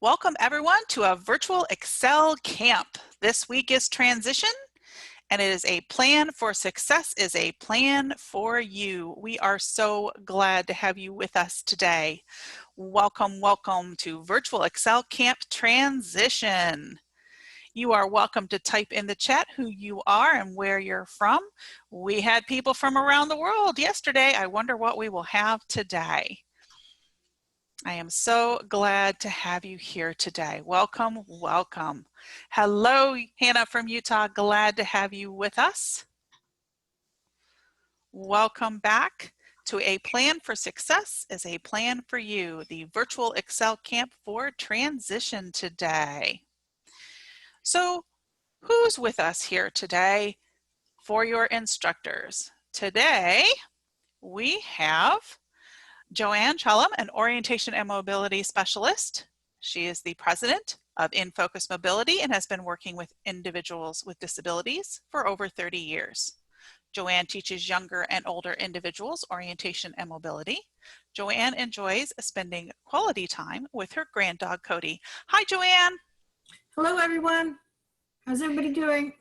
Welcome everyone to a virtual Excel camp. This week is transition, and it is a plan for success is a plan for you. We are so glad to have you with us today. Welcome, welcome to virtual Excel camp transition. You are welcome to type in the chat who you are and where you're from. We had people from around the world yesterday. I wonder what we will have today. I am so glad to have you here today. Welcome, welcome. Hello, Hannah from Utah. Glad to have you with us. Welcome back to A Plan for Success is a Plan for You, the virtual Excel camp for transition today. So who's with us here today for your instructors? Today we have Joanne Chellum, an Orientation and Mobility Specialist. She is the president of In Focus Mobility and has been working with individuals with disabilities for over 30 years. Joanne teaches younger and older individuals orientation and mobility. Joanne enjoys spending quality time with her grand dog, Cody. Hi, Joanne. Hello, everyone. How's everybody doing?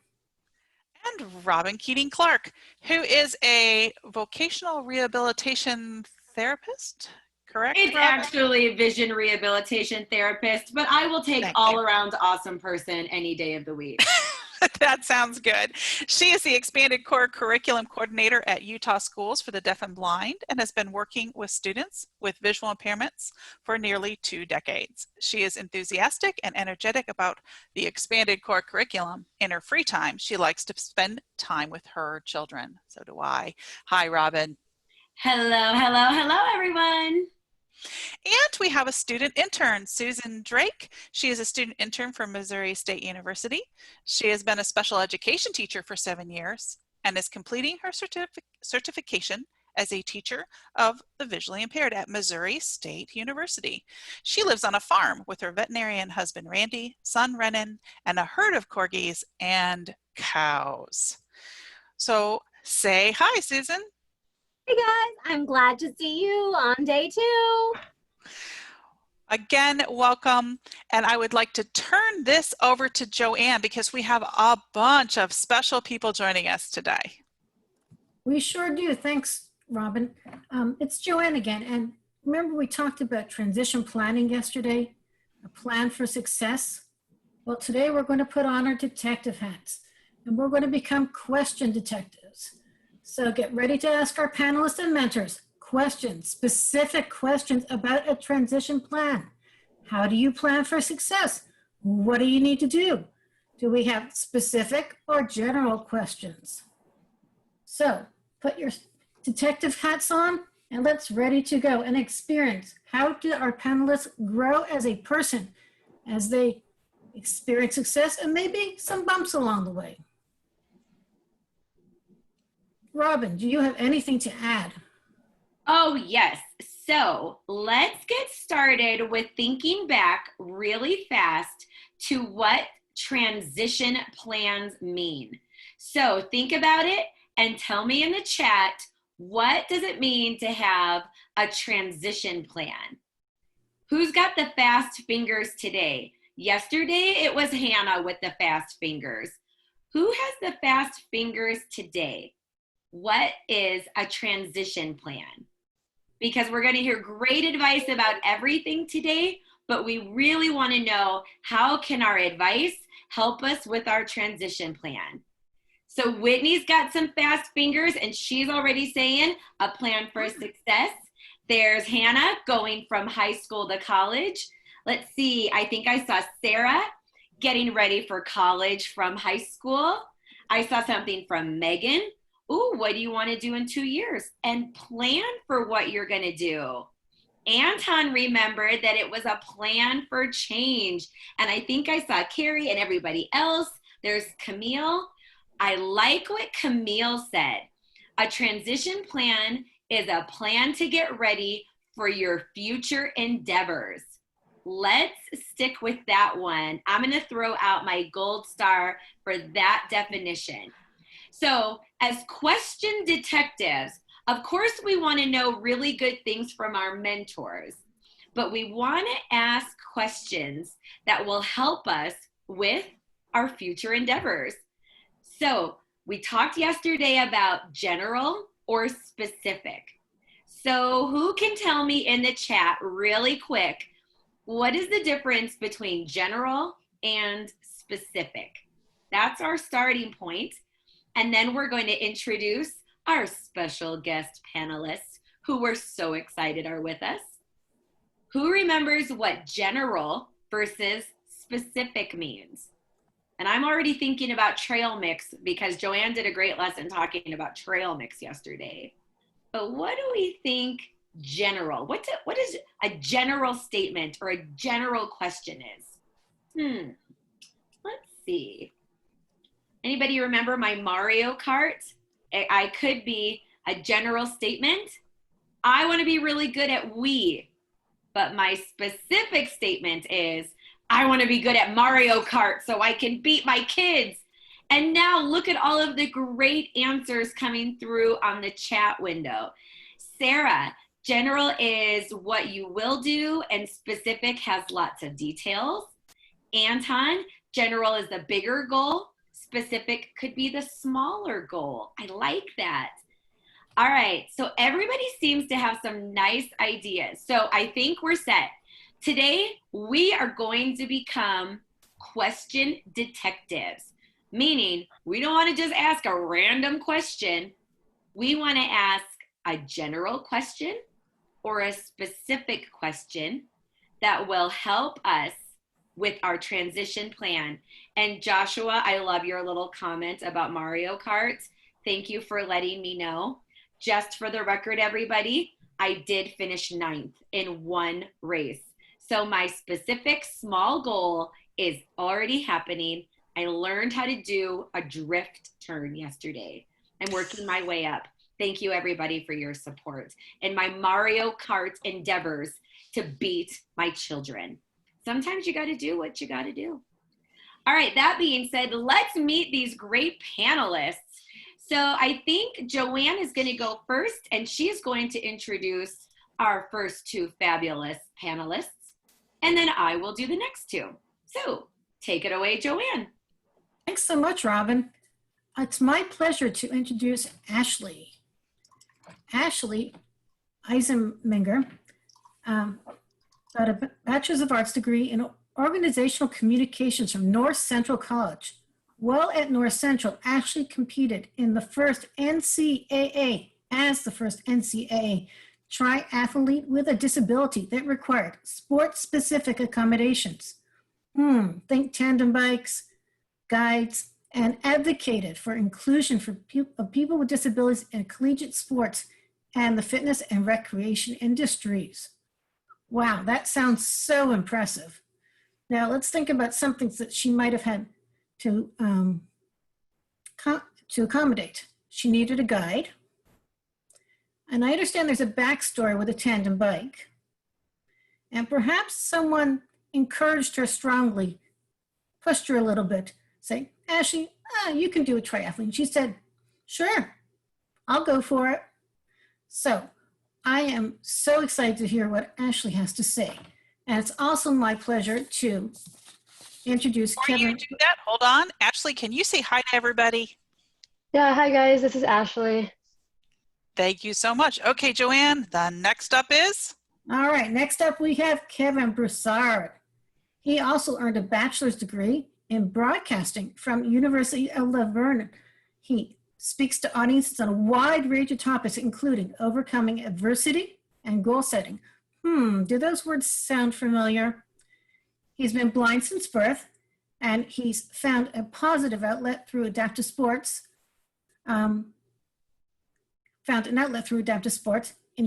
And Robin Keating-Clark, who is a vocational rehabilitation therapist, correct? It's Robin? actually a vision rehabilitation therapist, but I will take all-around awesome person any day of the week. That sounds good. She is the Expanded Core Curriculum Coordinator at Utah Schools for the Deaf and Blind and has been working with students with visual impairments for nearly 2 decades. She is enthusiastic and energetic about the Expanded Core Curriculum. In her free time, she likes to spend time with her children. So do I. Hi, Robin. Hello, hello, hello, everyone. And we have a student intern, Susan Drake. She is a student intern from Missouri State University. She has been a special education teacher for 7 years and is completing her certification as a teacher of the visually impaired at Missouri State University. She lives on a farm with her veterinarian husband, Randy, son, Renan, and a herd of corgis and cows. So say hi, Susan. Hey guys, I'm glad to see you on day 2. Again, welcome. And I would like to turn this over to Joanne because we have a bunch of special people joining us today. We sure do. Thanks, Robin. It's Joanne again. And remember we talked about transition planning yesterday, a plan for success? Well, today we're going to put on our detective hats and we're going to become question detectives. So get ready to ask our panelists and mentors questions, specific questions about a transition plan. How do you plan for success? What do you need to do? Do we have specific or general questions? So put your detective hats on and let's ready to go and experience how do our panelists grow as a person as they experience success and maybe some bumps along the way. Robin, do you have anything to add? Oh, yes. So let's get started with thinking back really fast to what transition plans mean. So think about it and tell me in the chat, what does it mean to have a transition plan? Who's got the fast fingers today? Yesterday, it was Hannah with the fast fingers. Who has the fast fingers today? What is a transition plan? Because we're going to hear great advice about everything today, but we really want to know how can our advice help us with our transition plan. So Whitney's got some fast fingers and she's already saying a plan for success. There's Hannah going from high school to college. Let's see, I think I saw Sarah getting ready for college from high school. I saw something from Megan. Ooh, what do you want to do in 2 years? And plan for what you're going to do. Anton remembered that it was a plan for change. And I think I saw Carrie and everybody else. There's Camille. I like what Camille said. A transition plan is a plan to get ready for your future endeavors. Let's stick with that one. I'm going to throw out my gold star for that definition. So as question detectives, of course we want to know really good things from our mentors, but we want to ask questions that will help us with our future endeavors. So we talked yesterday about general or specific. So who can tell me in the chat really quick, what is the difference between general and specific? That's our starting point. And then we're going to introduce our special guest panelists who we're so excited are with us. Who remembers what general versus specific means? And I'm already thinking about trail mix because Joanne did a great lesson talking about trail mix yesterday. But what do we think general? What is a general statement or a general question is? Let's see. Anybody remember my Mario Kart? I could be a general statement. I want to be really good at Wii. But my specific statement is, I want to be good at Mario Kart so I can beat my kids. And now look at all of the great answers coming through on the chat window. Sarah, general is what you will do and specific has lots of details. Anton, general is the bigger goal. Specific could be the smaller goal. I like that. All right, so everybody seems to have some nice ideas. So I think we're set. Today, we are going to become question detectives, meaning we don't want to just ask a random question. We want to ask a general question or a specific question that will help us with our transition plan. And Joshua, I love your little comment about Mario Kart. Thank you for letting me know. Just for the record, everybody, I did finish 9th in one race. So my specific small goal is already happening. I learned how to do a drift turn yesterday. I'm working my way up. Thank you, everybody, for your support in my Mario Kart endeavors to beat my children. Sometimes you got to do what you got to do. All right, that being said, let's meet these great panelists. So I think Joanne is going to go first, and she's going to introduce our first two fabulous panelists, and then I will do the next two. So take it away, Joanne. Thanks so much, Robin. It's my pleasure to introduce Ashley. Ashley Eisenminger got a Bachelor's of Arts degree in Organizational Communications from North Central College. While at North Central, Ashley competed in the first NCAA triathlete with a disability that required sport-specific accommodations. Think tandem bikes, guides, and advocated for inclusion for people with disabilities in collegiate sports and the fitness and recreation industries. Wow, that sounds so impressive. Now let's think about something that she might have had to accommodate. She needed a guide. And I understand there's a backstory with a tandem bike. And perhaps someone encouraged her strongly, pushed her a little bit, saying, Ashley, you can do a triathlon. She said, sure, I'll go for it. So I am so excited to hear what Ashley has to say. And it's also my pleasure to introduce Before Kevin. you do that, hold on. Ashley, can you say hi to everybody? Yeah, hi guys, this is Ashley. Thank you so much. Okay, Joanne, the next up is? All right, next up we have Kevin Broussard. He also earned a bachelor's degree in broadcasting from University of Laverne. He speaks to audiences on a wide range of topics, including overcoming adversity and goal setting. Do those words sound familiar? He's been blind since birth, and he's found a positive outlet through adaptive sports. In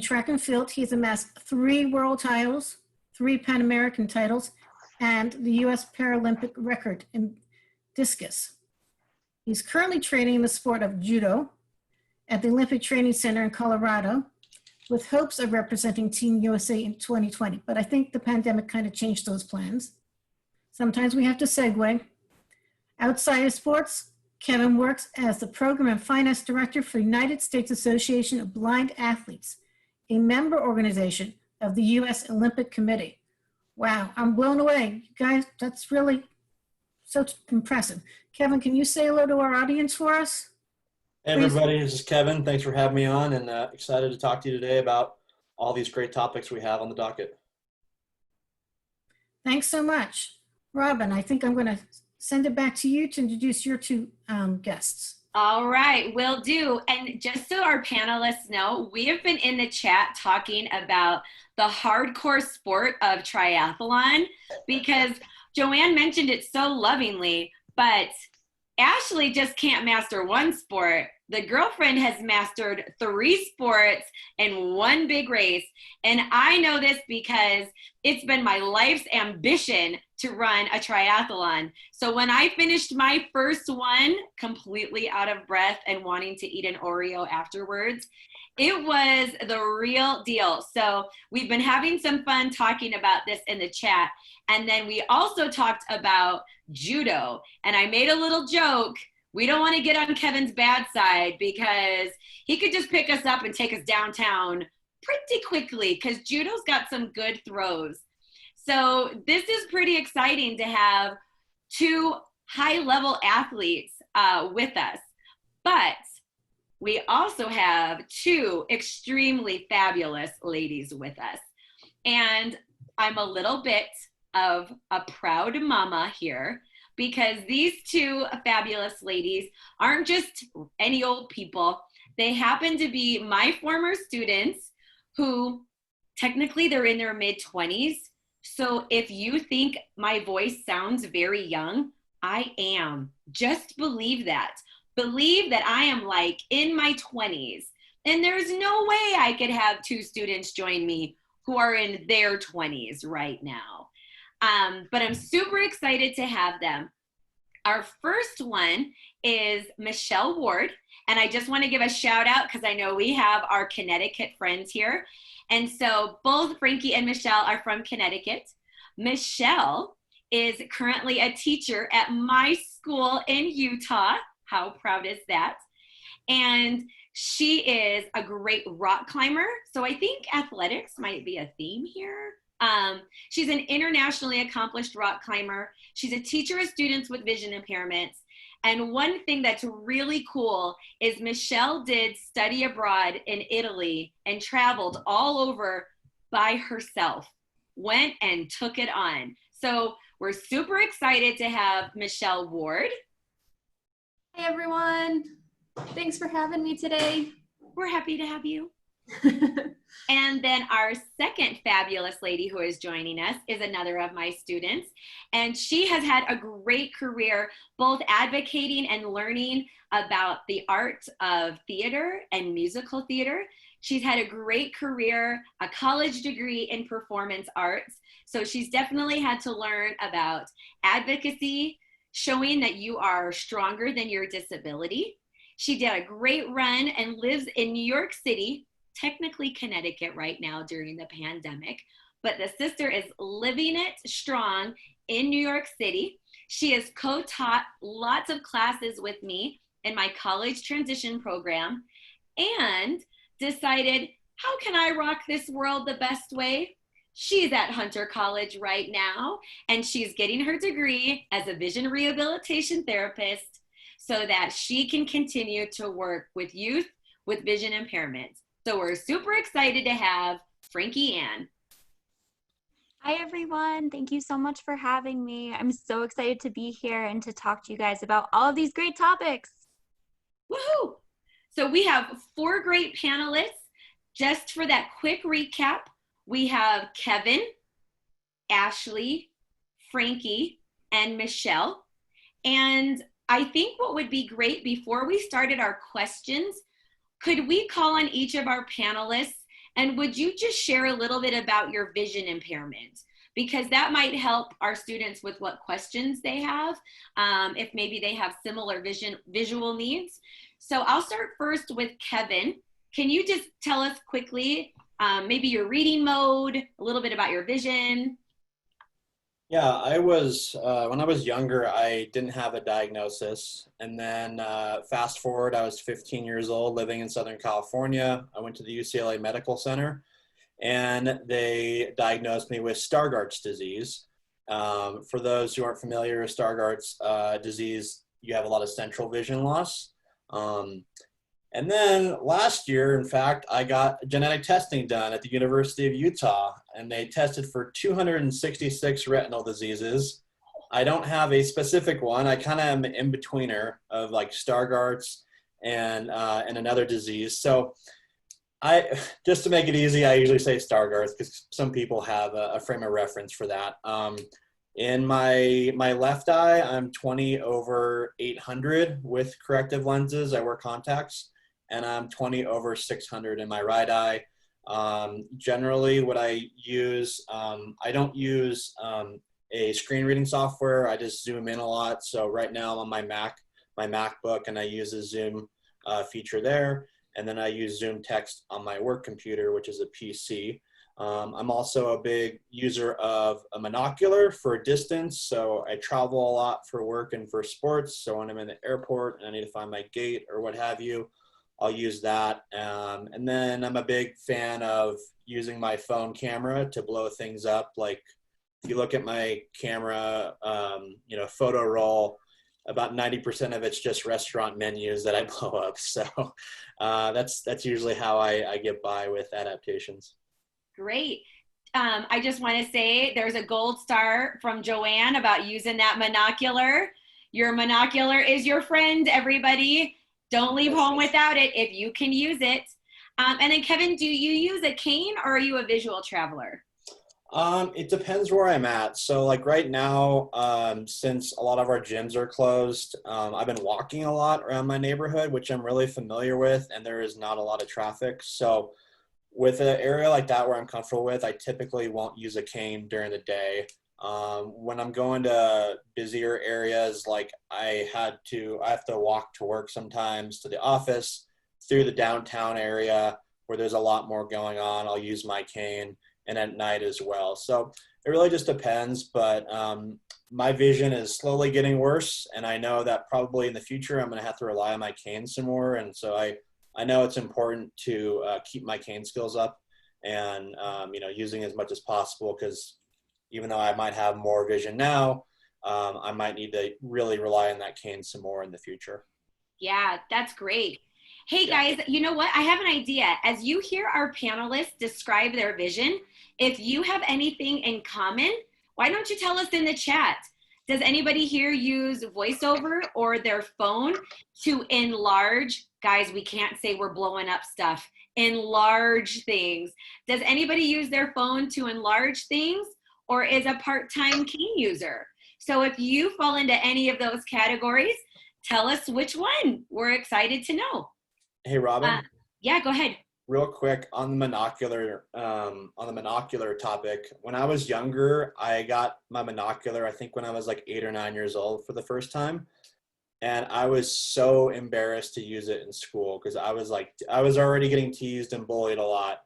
track and field, he's amassed 3 world titles, 3 Pan American titles, and the U.S. Paralympic record in discus. He's currently training in the sport of judo at the Olympic Training Center in Colorado, with hopes of representing Team USA in 2020. But I think the pandemic kind of changed those plans. Sometimes we have to segue. Outside of sports, Kevin works as the Program and Finance Director for the United States Association of Blind Athletes, a member organization of the U.S. Olympic Committee. Wow, I'm blown away. You guys, that's really so impressive. Kevin, can you say hello to our audience for us? Hey everybody, this is Kevin. Thanks for having me on, and excited to talk to you today about all these great topics we have on the docket. Thanks so much. Robin, I think I'm going to send it back to you to introduce your two guests. All right, will do. And just so our panelists know, we have been in the chat talking about the hardcore sport of triathlon because Joanne mentioned it so lovingly, but Ashley just can't master one sport. The girlfriend has mastered 3 sports in one big race. And I know this because it's been my life's ambition to run a triathlon. So when I finished my first one, completely out of breath and wanting to eat an Oreo afterwards, it was the real deal. So we've been having some fun talking about this in the chat. And then we also talked about judo. And I made a little joke. We don't want to get on Kevin's bad side because he could just pick us up and take us downtown pretty quickly because judo's got some good throws. So this is pretty exciting to have 2 high-level athletes with us. But we also have 2 extremely fabulous ladies with us. And I'm a little bit of a proud mama here because these 2 fabulous ladies aren't just any old people. They happen to be my former students who technically they're in their mid-20s. So if you think my voice sounds very young, I am. Just believe that. Believe that I am like in my 20s. And there's no way I could have 2 students join me who are in their 20s right now. But I'm super excited to have them. Our first one is Michelle Ward. And I just want to give a shout out because I know we have our Connecticut friends here. And so both Frankie and Michelle are from Connecticut. Michelle is currently a teacher at my school in Utah. How proud is that? And she is a great rock climber. So I think athletics might be a theme here. She's an internationally accomplished rock climber. She's a teacher of students with vision impairments. And one thing that's really cool is Michelle did study abroad in Italy and traveled all over by herself, went and took it on. So we're super excited to have Michelle Ward. Hey everyone, thanks for having me today. We're happy to have you. And then our second fabulous lady who is joining us is another of my students. And she has had a great career both advocating and learning about the art of theater and musical theater. She's had a great career, a college degree in performance arts. So she's definitely had to learn about advocacy, showing that you are stronger than your disability. She did a great run and lives in New York City, technically Connecticut right now during the pandemic, but the sister is living it strong in New York City. She has co-taught lots of classes with me in my college transition program and decided, how can I rock this world the best way? She's at Hunter College right now, and she's getting her degree as a vision rehabilitation therapist so that she can continue to work with youth with vision impairments. So we're super excited to have Frankie Ann. Hi, everyone. Thank you so much for having me. I'm so excited to be here and to talk to you guys about all of these great topics. Woohoo! So we have 4 great panelists. Just for that quick recap, we have Kevin, Ashley, Frankie, and Michelle. And I think what would be great before we started our questions, could we call on each of our panelists and would you just share a little bit about your vision impairment? Because that might help our students with what questions they have, if maybe they have similar visual needs. So I'll start first with Kevin. Can you just tell us quickly, maybe your reading mode, a little bit about your vision? Yeah, I was, when I was younger, I didn't have a diagnosis. And then fast forward, I was 15 years old living in Southern California. I went to the UCLA Medical Center and they diagnosed me with Stargardt's disease. For those who aren't familiar with Stargardt's disease, you have a lot of central vision loss. And then last year, in fact, I got genetic testing done at the University of Utah, and they tested for 266 retinal diseases. I don't have a specific one. I kind of am an in-betweener of like Stargardt's and another disease. So just to make it easy, I usually say Stargardt's because some people have a frame of reference for that. In my left eye, I'm 20/800 with corrective lenses. I wear contacts, and I'm 20/600 in my right eye. Generally, what I use, I don't use a screen reading software. I just zoom in a lot. So right now I'm on my MacBook, and I use a zoom feature there. And then I use Zoom Text on my work computer, which is a PC. I'm also a big user of a monocular for distance. So I travel a lot for work and for sports. So when I'm in the airport and I need to find my gate or what have you, I'll use that. And then I'm a big fan of using my phone camera to blow things up. Like if you look at my camera, photo roll, about 90% of it's just restaurant menus that I blow up. So that's usually how I get by with adaptations. Great. I just want to say there's a gold star from Joanne about using that monocular. Your monocular is your friend, everybody. Don't leave home without it if you can use it. And then Kevin, do you use a cane or are you a visual traveler? It depends where I'm at. So like right now, since a lot of our gyms are closed, I've been walking a lot around my neighborhood, which I'm really familiar with, and there is not a lot of traffic. So with an area like that where I'm comfortable with, I typically won't use a cane during the day. When I'm going to busier areas, like I have to walk to work sometimes, to the office, through the downtown area where there's a lot more going on, I'll use my cane, and at night as well. So it really just depends, but my vision is slowly getting worse, and I know that probably in the future I'm gonna have to rely on my cane some more, and so I know it's important to keep my cane skills up and using as much as possible, because even though I might have more vision now, I might need to really rely on that cane some more in the future. Yeah, that's great. Hey guys, you know what? I have an idea. As you hear our panelists describe their vision, if you have anything in common, why don't you tell us in the chat? Does anybody here use VoiceOver or their phone to enlarge? Guys, we can't say we're blowing up stuff. Enlarge things. Does anybody use their phone to enlarge things, or is a part-time cane user? So if you fall into any of those categories, tell us which one. We're excited to know. Hey, Robin. Yeah, go ahead. Real quick on the monocular topic. When I was younger, I got my monocular, I think when I was like 8 or 9 years old for the first time. And I was so embarrassed to use it in school because I was already getting teased and bullied a lot.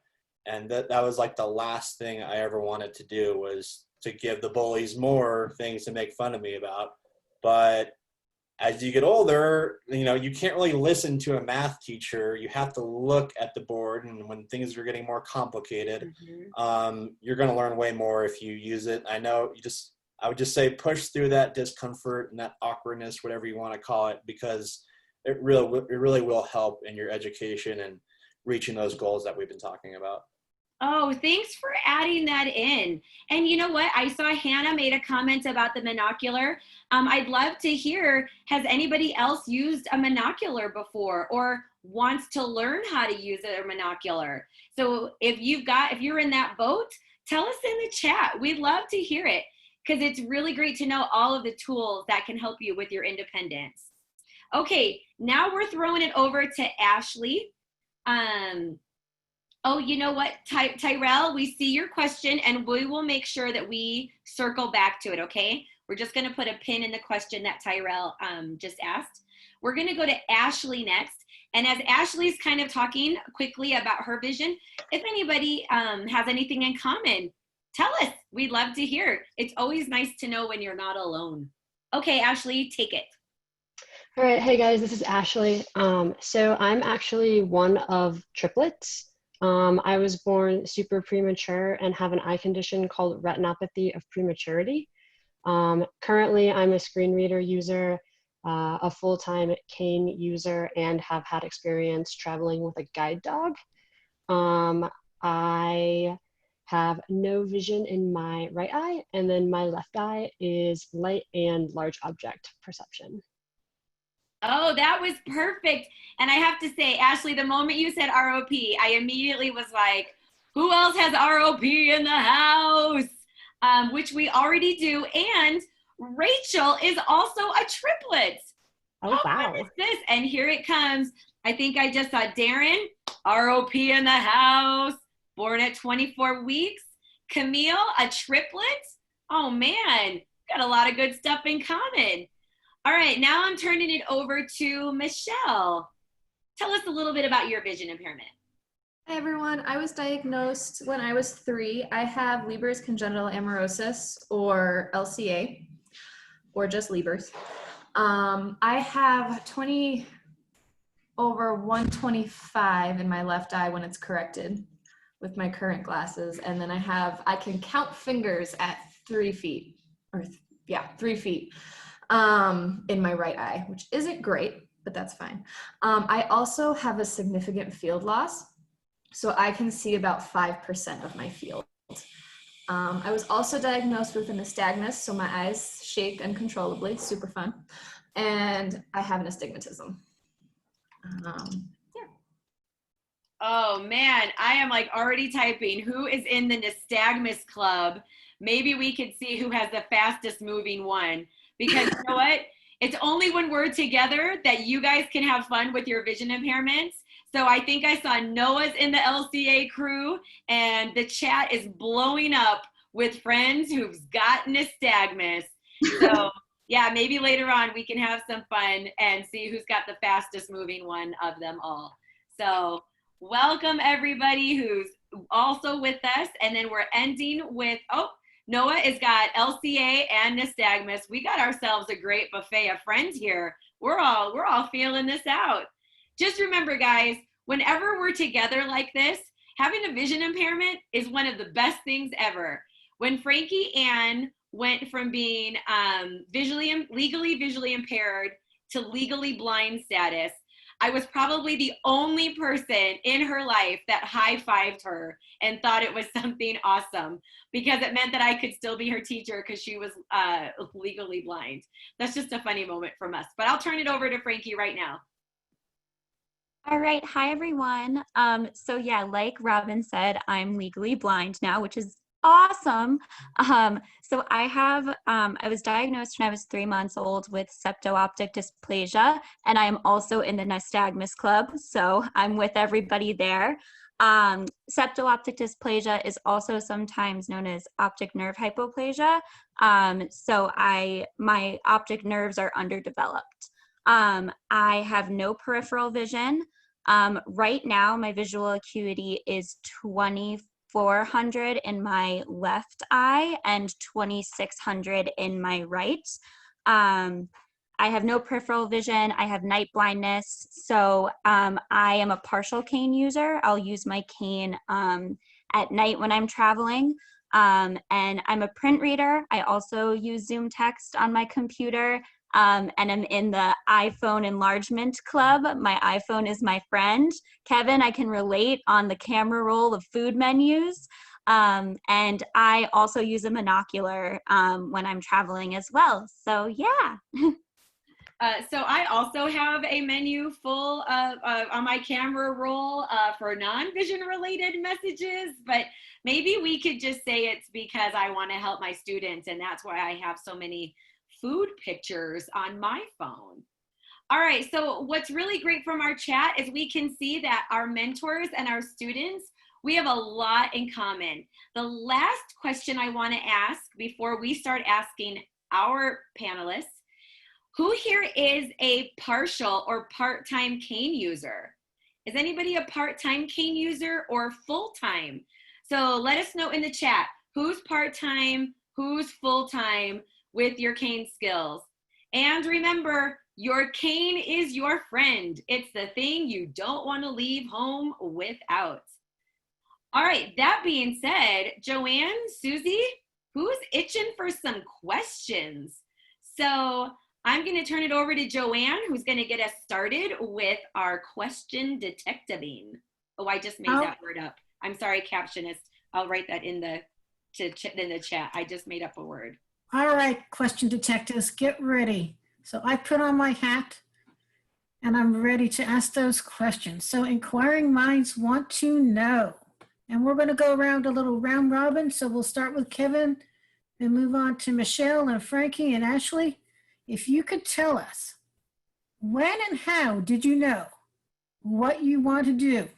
And that was like the last thing I ever wanted to do, was to give the bullies more things to make fun of me about. But as you get older, you can't really listen to a math teacher. You have to look at the board, and when things are getting more complicated, you're going to learn way more if you use it. I would just say push through that discomfort and that awkwardness, whatever you want to call it, because it really will help in your education and reaching those goals that we've been talking about. Oh, thanks for adding that in. And you know what? I saw Hannah made a comment about the monocular. I'd love to hear, has anybody else used a monocular before or wants to learn how to use a monocular? So if you're in that boat, tell us in the chat. We'd love to hear it, because it's really great to know all of the tools that can help you with your independence. Okay, now we're throwing it over to Ashley. Oh, you know what, Tyrell, we see your question and we will make sure that we circle back to it, okay? We're just gonna put a pin in the question that Tyrell just asked. We're gonna go to Ashley next. And as Ashley's kind of talking quickly about her vision, if anybody has anything in common, tell us, we'd love to hear. It's always nice to know when you're not alone. Okay, Ashley, take it. All right, hey guys, this is Ashley. So I'm actually one of triplets. I was born super premature and have an eye condition called retinopathy of prematurity. Currently, I'm a screen reader user, a full-time cane user, and have had experience traveling with a guide dog. I have no vision in my right eye, and then my left eye is light and large object perception. Oh, that was perfect. And I have to say, Ashley, the moment you said ROP, I immediately was like, who else has ROP in the house? Which we already do. And Rachel is also a triplet. Oh, wow. What is this? And here it comes. I think I just saw Darren, ROP in the house, born at 24 weeks. Camille, a triplet. Oh man, got a lot of good stuff in common. All right, now I'm turning it over to Michelle. Tell us a little bit about your vision impairment. Hi everyone, I was diagnosed when I was 3. I have Leber's congenital amaurosis, or LCA, or just Leber's. I have 20/125 in my left eye when it's corrected with my current glasses. And then I can count fingers at 3 feet, or 3 feet in my right eye, which isn't great, but that's fine. I also have a significant field loss. So I can see about 5% of my field. I was also diagnosed with a nystagmus, so my eyes shake uncontrollably, super fun. And I have an astigmatism. Oh man, I am like already typing who is in the nystagmus club. Maybe we could see who has the fastest moving one, because you know what? It's only when we're together that you guys can have fun with your vision impairments. So I think I saw Noah's in the LCA crew, and the chat is blowing up with friends who've got nystagmus. So yeah, maybe later on we can have some fun and see who's got the fastest moving one of them all. So welcome everybody who's also with us. And then we're ending with, Noah has got LCA and nystagmus. We got ourselves a great buffet of friends here. We're all feeling this out. Just remember, guys, whenever we're together like this, having a vision impairment is one of the best things ever. When Frankie Ann went from being legally visually impaired to legally blind status, I was probably the only person in her life that high-fived her and thought it was something awesome, because it meant that I could still be her teacher because she was legally blind. That's just a funny moment from us. But I'll turn it over to Frankie right now. All right. Hi, everyone. So yeah, like Robin said, I'm legally blind now, which is awesome. So I was diagnosed when I was 3 months old with septo-optic dysplasia, and I am also in the nystagmus club. So I'm with everybody there. Septo-optic dysplasia is also sometimes known as optic nerve hypoplasia. So my optic nerves are underdeveloped. I have no peripheral vision. Right now, my visual acuity is 2400 in my left eye and 2600 in my right. I have no peripheral vision. I have night blindness. So I am a partial cane user. I'll use my cane at night when I'm traveling. And I'm a print reader. I also use Zoom text on my computer. And I'm in the iPhone enlargement club. My iPhone is my friend. Kevin, I can relate on the camera roll of food menus. And I also use a monocular when I'm traveling as well. So yeah. So I also have a menu full of on my camera roll for non-vision related messages, but maybe we could just say it's because I want to help my students, and that's why I have so many food pictures on my phone. All right, so what's really great from our chat is we can see that our mentors and our students, we have a lot in common. The last question I want to ask before we start asking our panelists, who here is a partial or part-time cane user? Is anybody a part-time cane user or full-time? So let us know in the chat, who's part-time, who's full-time with your cane skills. And remember, your cane is your friend. It's the thing you don't want to leave home without. All right, that being said, Joanne, Susie, who's itching for some questions? So I'm going to turn it over to Joanne, who's going to get us started with our question detectiving. Oh, I just made that word up. I'm sorry, captionist. I'll write that in the chat. I just made up a word. All right, question detectives, get ready. So I put on my hat and I'm ready to ask those questions. So inquiring minds want to know. And we're going to go around a little round robin. So we'll start with Kevin and move on to Michelle and Frankie and Ashley. If you could tell us, when and how did you know what you want to do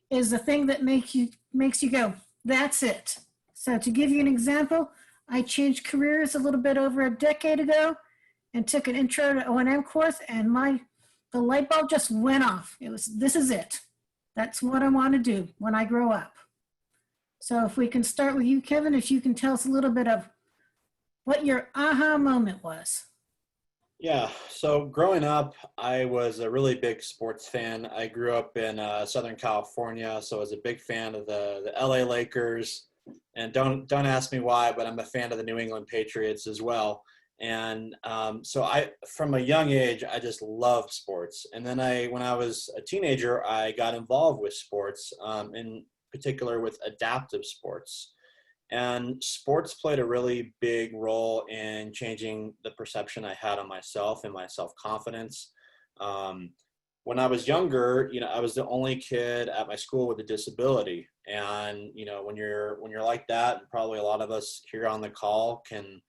is the thing that makes you go, that's it. So to give you an example, I changed careers a little bit over a decade ago and took an intro to O&M course, and the light bulb just went off. This is it. That's what I want to do when I grow up. So if we can start with you, Kevin, if you can tell us a little bit of what your aha moment was. Yeah, so growing up, I was a really big sports fan. I grew up in Southern California, so I was a big fan of the LA Lakers. And don't ask me why, but I'm a fan of the New England Patriots as well. And so from a young age, I just loved sports. And then when I was a teenager, I got involved with sports, in particular with adaptive sports. And sports played a really big role in changing the perception I had of myself and my self-confidence. When I was younger, I was the only kid at my school with a disability. And, when you're like that, and probably a lot of us here on the call can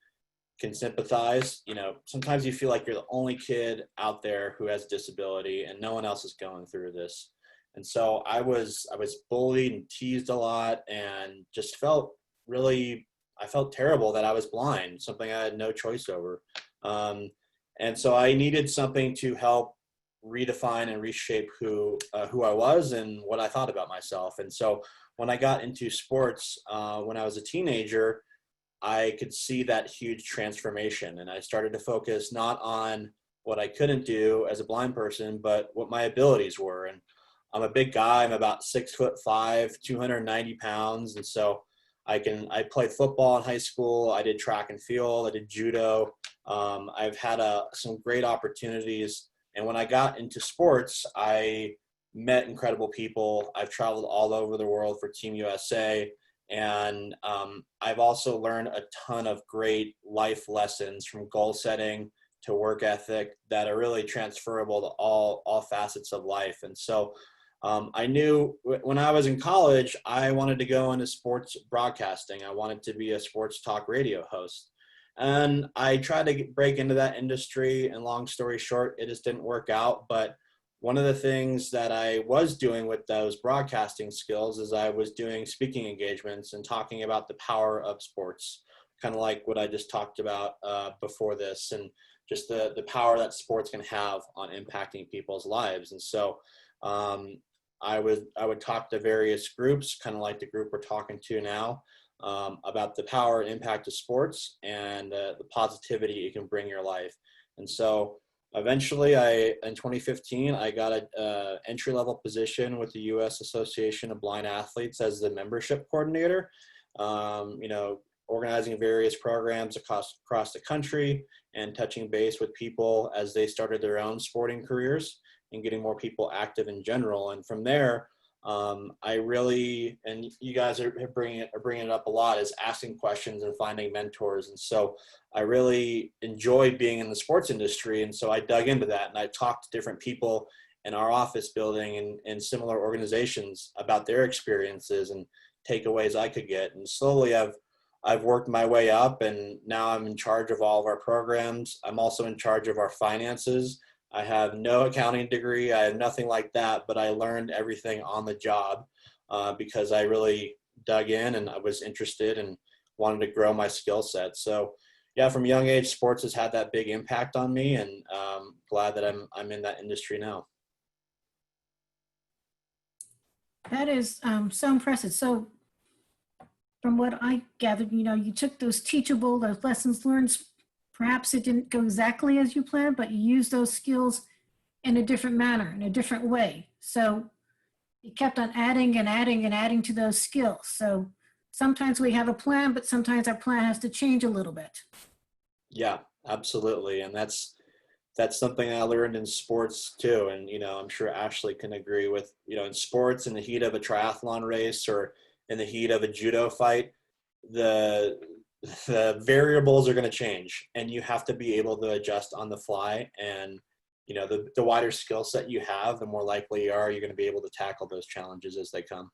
sympathize, sometimes you feel like you're the only kid out there who has a disability and no one else is going through this. And so I was bullied and teased a lot and just I felt terrible that I was blind, something I had no choice over. And so I needed something to help redefine and reshape who I was and what I thought about myself. And so when I got into sports, when I was a teenager, I could see that huge transformation. And I started to focus not on what I couldn't do as a blind person, but what my abilities were. And I'm a big guy. I'm about 6'5", 290 pounds. And so I played football in high school. I did track and field. I did judo. I've had some great opportunities. And when I got into sports, I met incredible people. I've traveled all over the world for Team USA. And I've also learned a ton of great life lessons, from goal setting to work ethic, that are really transferable to all facets of life. And so I knew when I was in college, I wanted to go into sports broadcasting. I wanted to be a sports talk radio host. And I tried to break into that industry, and long story short, it just didn't work out. But one of the things that I was doing with those broadcasting skills is I was doing speaking engagements and talking about the power of sports, kind of like what I just talked about before this, and just the power that sports can have on impacting people's lives. And so I would talk to various groups, kind of like the group we're talking to now, about the power and impact of sports and the positivity it can bring your life. And so eventually, in 2015, I got an entry-level position with the U.S. Association of Blind Athletes as the membership coordinator, organizing various programs across the country and touching base with people as they started their own sporting careers and getting more people active in general. And from there, I really, and you guys are bringing it up a lot, is asking questions and finding mentors. And so I really enjoy being in the sports industry. And so I dug into that, and I talked to different people in our office building and similar organizations about their experiences and takeaways I could get. And slowly I've worked my way up, and now I'm in charge of all of our programs. I'm also in charge of our finances. I have no accounting degree. I have nothing like that, but I learned everything on the job because I really dug in and I was interested and wanted to grow my skill set. So yeah, from a young age, sports has had that big impact on me, and glad that I'm in that industry now. That is so impressive. So from what I gathered, you took those lessons learned. Perhaps it didn't go exactly as you planned, but you used those skills in a different manner, in a different way. So he kept on adding and adding and adding to those skills. So sometimes we have a plan, but sometimes our plan has to change a little bit. Yeah, absolutely. And that's something I learned in sports too. And, I'm sure Ashley can agree with, in sports, in the heat of a triathlon race or in the heat of a judo fight, the variables are going to change, and you have to be able to adjust on the fly. And, the wider skill set you have, the more likely you're going to be able to tackle those challenges as they come.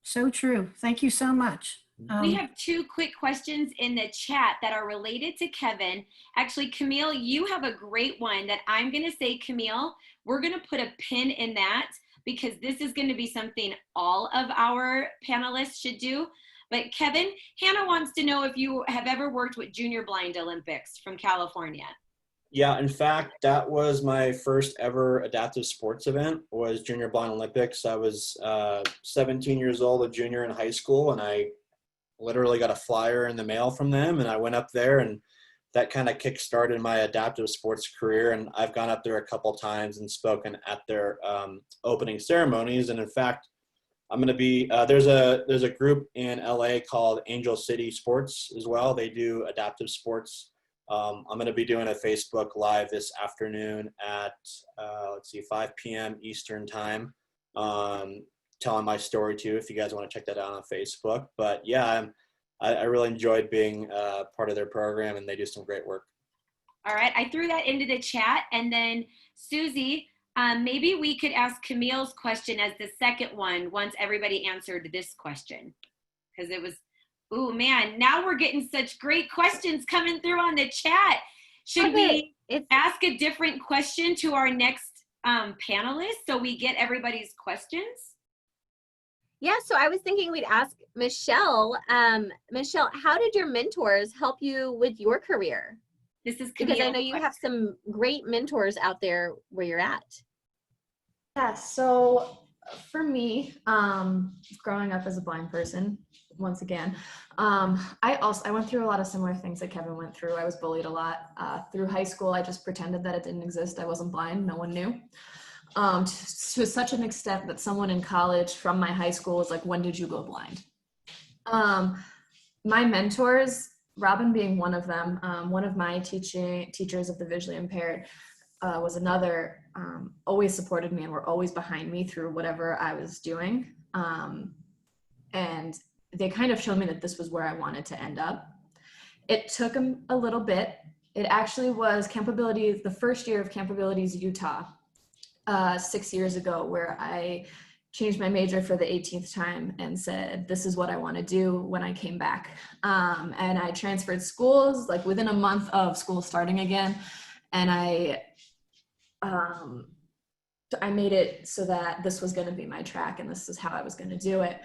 So true. Thank you so much. We have 2 quick questions in the chat that are related to Kevin. Actually, Camille, you have a great one that I'm going to say, Camille, we're going to put a pin in that because this is going to be something all of our panelists should do. But Kevin, Hannah wants to know if you have ever worked with Junior Blind Olympics from California. Yeah, in fact, that was my first ever adaptive sports event, was Junior Blind Olympics. I was 17 years old, a junior in high school, and I literally got a flyer in the mail from them, and I went up there, and that kind of kick-started my adaptive sports career. And I've gone up there a couple times and spoken at their opening ceremonies. And in fact, I'm going to be there's a group in LA called Angel City Sports as well. They do adaptive sports. I'm going to be doing a Facebook Live this afternoon at 5 p.m. Eastern time, telling my story too, if you guys want to check that out on Facebook. But yeah, I really enjoyed being part of their program, and they do some great work. All right, I threw that into the chat. And then Susie, maybe we could ask Camille's question as the second one once everybody answered this question, because it was, ooh, man, now we're getting such great questions coming through on the chat. Should we ask a different question to our next panelist so we get everybody's questions? Yeah, so I was thinking we'd ask Michelle. Michelle, how did your mentors help you with your career? This is Camille. Because I know you have some great mentors out there where you're at. Yeah, so for me, growing up as a blind person, once again, I went through a lot of similar things that Kevin went through. I was bullied a lot. Through high school, I just pretended that it didn't exist. I wasn't blind. No one knew. To such an extent that someone in college from my high school was like, when did you go blind? My mentors, Robin being one of them, one of my teachers of the visually impaired was another, always supported me and were always behind me through whatever I was doing. And they kind of showed me that this was where I wanted to end up. It took them a little bit. It actually was Campabilities, the first year of Campabilities Utah, 6 years ago, where I changed my major for the 18th time and said, this is what I want to do when I came back. And I transferred schools like within a month of school starting again. And I made it so that this was going to be my track and this is how I was going to do it.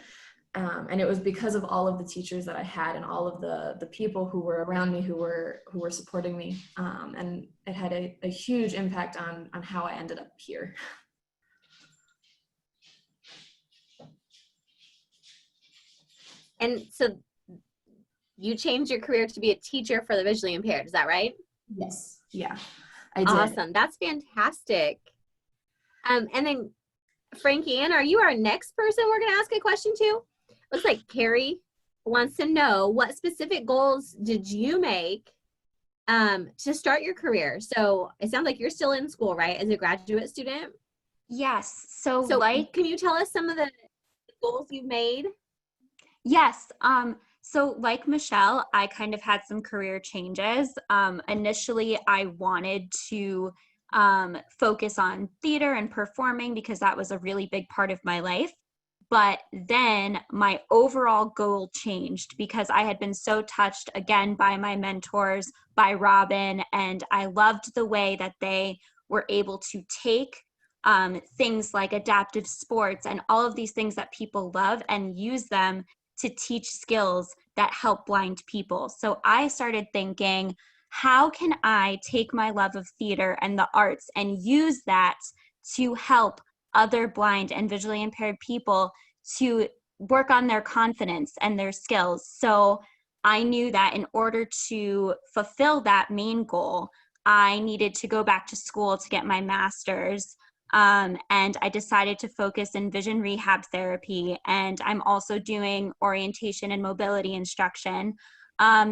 And it was because of all of the teachers that I had and all of the people who were around me who were supporting me. And it had a huge impact on how I ended up here. And so you changed your career to be a teacher for the visually impaired, is that right? Yes. Yeah, I did. Awesome. That's fantastic. And then Frankie Ann, are you our next person we're going to ask a question to? Looks like Carrie wants to know, what specific goals did you make to start your career? So it sounds like you're still in school, right, as a graduate student? Yes. So can you tell us some of the goals you've made? Yes. So like Michelle, I kind of had some career changes. Initially, I wanted to focus on theater and performing because that was a really big part of my life. But then my overall goal changed because I had been so touched again by my mentors, by Robin, and I loved the way that they were able to take things like adaptive sports and all of these things that people love and use them to teach skills that help blind people. So I started thinking, how can I take my love of theater and the arts and use that to help other blind and visually impaired people to work on their confidence and their skills? So I knew that in order to fulfill that main goal, I needed to go back to school to get my master's and I decided to focus in vision rehab therapy, and I'm also doing orientation and mobility instruction.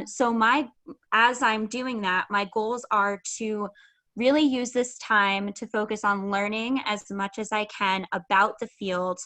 So as I'm doing that, my goals are to really use this time to focus on learning as much as I can about the field.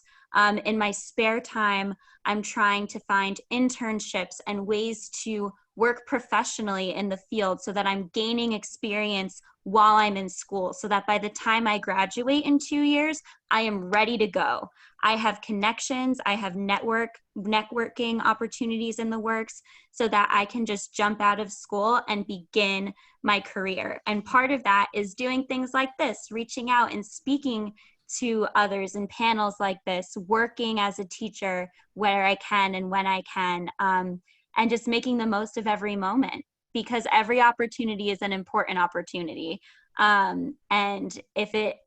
In my spare time, I'm trying to find internships and ways to work professionally in the field so that I'm gaining experience while I'm in school, so that by the time I graduate in 2 years, I am ready to go. I have connections, I have networking opportunities in the works, so that I can just jump out of school and begin my career. And part of that is doing things like this, reaching out and speaking to others in panels like this, working as a teacher where I can and when I can, and just making the most of every moment, because every opportunity is an important opportunity. And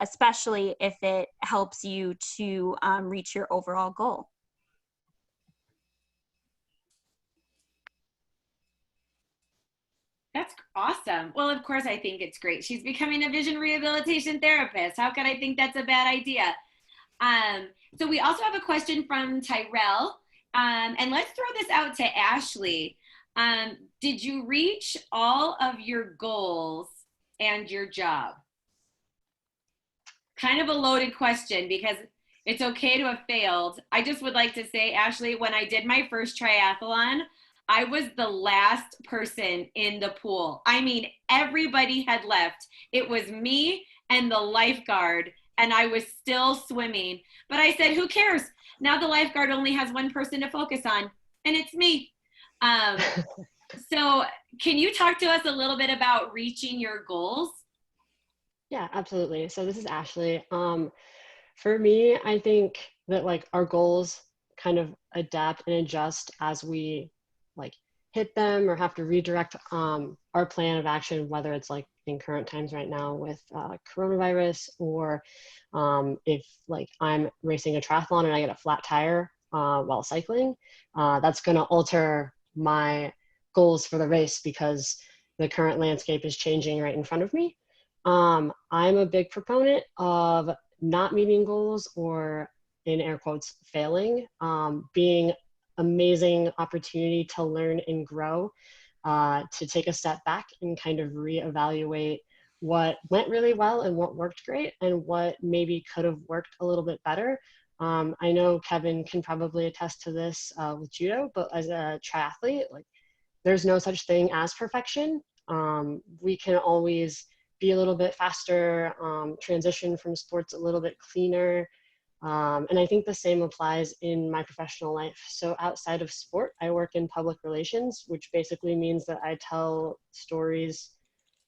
especially if it helps you to reach your overall goal. That's awesome. Well, of course, I think it's great. She's becoming a vision rehabilitation therapist. How could I think that's a bad idea? So we also have a question from Tyrell. And let's throw this out to Ashley. Did you reach all of your goals and your job? Kind of a loaded question because it's okay to have failed. I just would like to say, Ashley, when I did my first triathlon, I was the last person in the pool. I mean, everybody had left. It was me and the lifeguard, and I was still swimming. But I said, who cares? Now the lifeguard only has one person to focus on, and it's me. So can you talk to us a little bit about reaching your goals? Yeah, absolutely. So this is Ashley. For me, I think that like our goals kind of adapt and adjust as we like hit them or have to redirect our plan of action, whether it's like in current times right now with coronavirus, or if like I'm racing a triathlon and I get a flat tire while cycling, that's going to alter my goals for the race because the current landscape is changing right in front of me. I'm a big proponent of not meeting goals, or in air quotes, failing, being amazing opportunity to learn and grow, to take a step back and kind of reevaluate what went really well and what worked great and what maybe could have worked a little bit better. I know Kevin can probably attest to this with judo, but as a triathlete, like there's no such thing as perfection. We can always be a little bit faster, transition from sports a little bit cleaner. And I think the same applies in my professional life. So outside of sport, I work in public relations, which basically means that I tell stories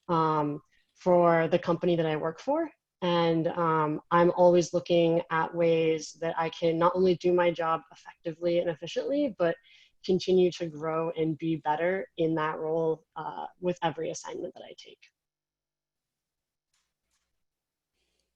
for the company that I work for. And I'm always looking at ways that I can not only do my job effectively and efficiently, but continue to grow and be better in that role with every assignment that I take.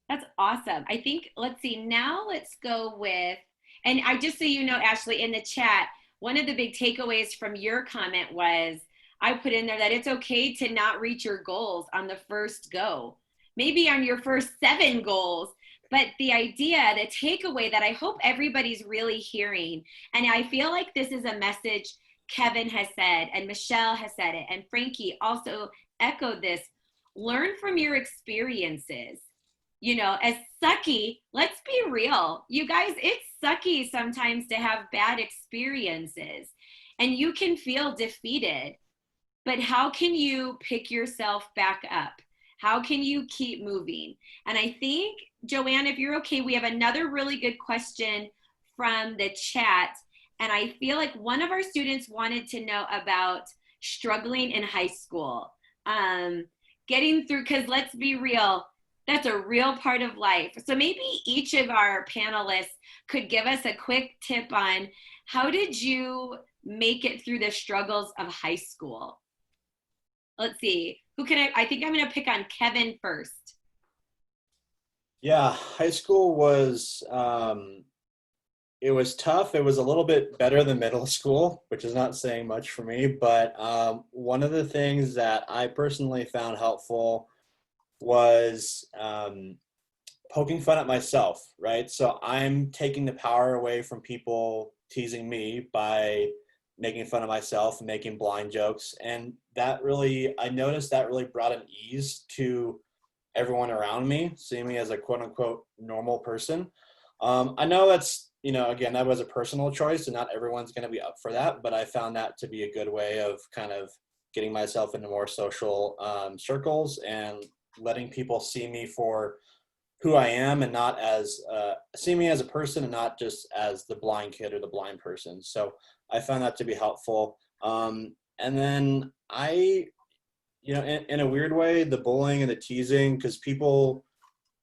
That's awesome. I think, let's see, now let's go with, and I just so you know, Ashley, in the chat, one of the big takeaways from your comment was, I put in there that it's okay to not reach your goals on the first go, maybe on your first 7 goals, but the idea, the takeaway that I hope everybody's really hearing, and I feel like this is a message Kevin has said, and Michelle has said it, and Frankie also echoed this, learn from your experiences. You know, as sucky, let's be real. You guys, it's sucky sometimes to have bad experiences and you can feel defeated, but how can you pick yourself back up? How can you keep moving? And I think, Joanne, if you're okay, we have another really good question from the chat. And I feel like one of our students wanted to know about struggling in high school, getting through, because let's be real, that's a real part of life. So maybe each of our panelists could give us a quick tip on how did you make it through the struggles of high school? Let's see, who can I think I'm gonna pick on Kevin first. Yeah, high school was, it was tough. It was a little bit better than middle school, which is not saying much for me, but one of the things that I personally found helpful was poking fun at myself, right? So I'm taking the power away from people teasing me by making fun of myself and making blind jokes. And that really, I noticed that really brought an ease to everyone around me, seeing me as a quote unquote normal person. I know that's, you know, again, that was a personal choice and not everyone's going to be up for that, but I found that to be a good way of kind of getting myself into more social circles and letting people see me for who I am and not as, see me as a person and not just as the blind kid or the blind person. So I found that to be helpful. And then you know, in a weird way, the bullying and the teasing, because people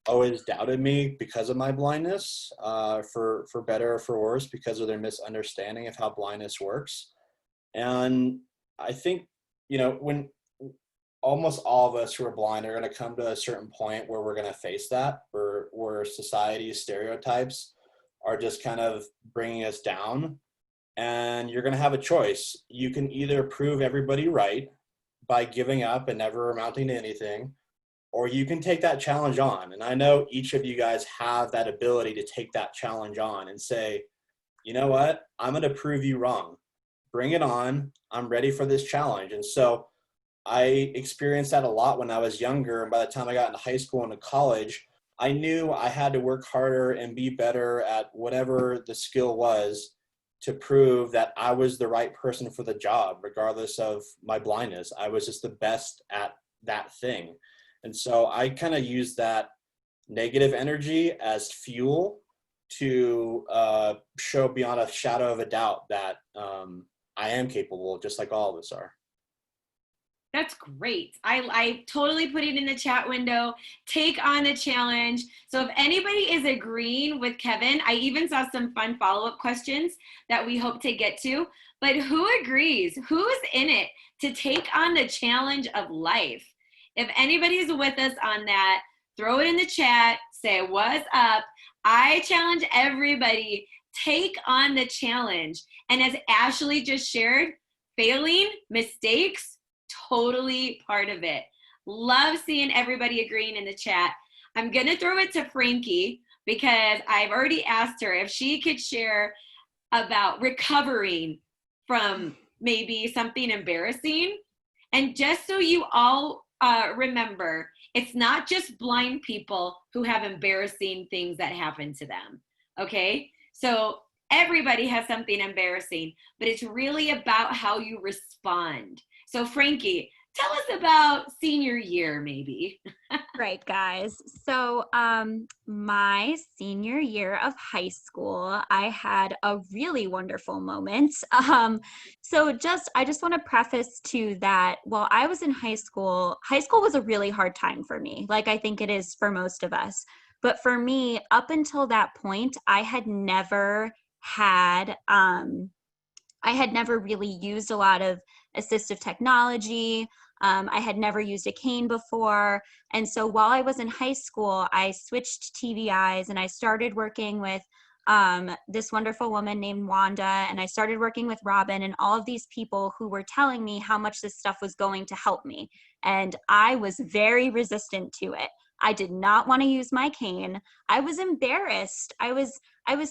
always doubted me because of my blindness, for better or for worse, because of their misunderstanding of how blindness works. And I think, you know, when almost all of us who are blind are going to come to a certain point where we're going to face that, where society's stereotypes are just kind of bringing us down. And you're going to have a choice. You can either prove everybody right by giving up and never amounting to anything, or you can take that challenge on. And I know each of you guys have that ability to take that challenge on and say, you know what, I'm going to prove you wrong. Bring it on. I'm ready for this challenge. And so I experienced that a lot when I was younger. And by the time I got into high school and to college, I knew I had to work harder and be better at whatever the skill was to prove that I was the right person for the job, regardless of my blindness. I was just the best at that thing. And so I kind of used that negative energy as fuel to show beyond a shadow of a doubt that I am capable, just like all of us are. That's great. I totally put it in the chat window. Take on the challenge. So if anybody is agreeing with Kevin, I even saw some fun follow-up questions that we hope to get to. But who agrees? Who's in it to take on the challenge of life? If anybody's with us on that, throw it in the chat. Say, what's up? I challenge everybody. Take on the challenge. And as Ashley just shared, failing, mistakes, totally part of it. Love seeing everybody agreeing in the chat. I'm going to throw it to Frankie because I've already asked her if she could share about recovering from maybe something embarrassing. And just so you all remember, it's not just blind people who have embarrassing things that happen to them. Okay? So everybody has something embarrassing, but it's really about how you respond. So Frankie, tell us about senior year, maybe. Right, guys. So my senior year of high school, I had a really wonderful moment. I just want to preface to that, while I was in high school was a really hard time for me, like I think it is for most of us. But for me, up until that point, I had never really used a lot of assistive technology. I had never used a cane before. And so while I was in high school, I switched TVIs and I started working with this wonderful woman named Wanda, and I started working with Robin and all of these people who were telling me how much this stuff was going to help me. And I was very resistant to it. I did not want to use my cane. I was embarrassed. I was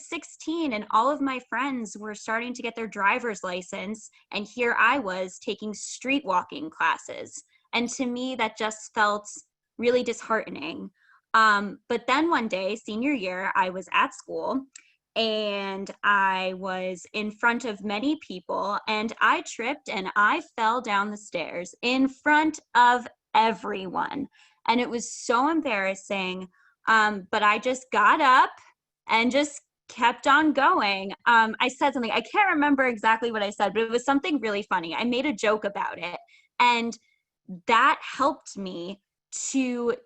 16 and all of my friends were starting to get their driver's license. And here I was taking street walking classes. And to me, that just felt really disheartening. But then one day, senior year, I was at school and I was in front of many people and I tripped and I fell down the stairs in front of everyone. And it was so embarrassing, but I just got up and just kept on going. I said something, I can't remember exactly what I said, but it was something really funny. I made a joke about it. And that helped me to,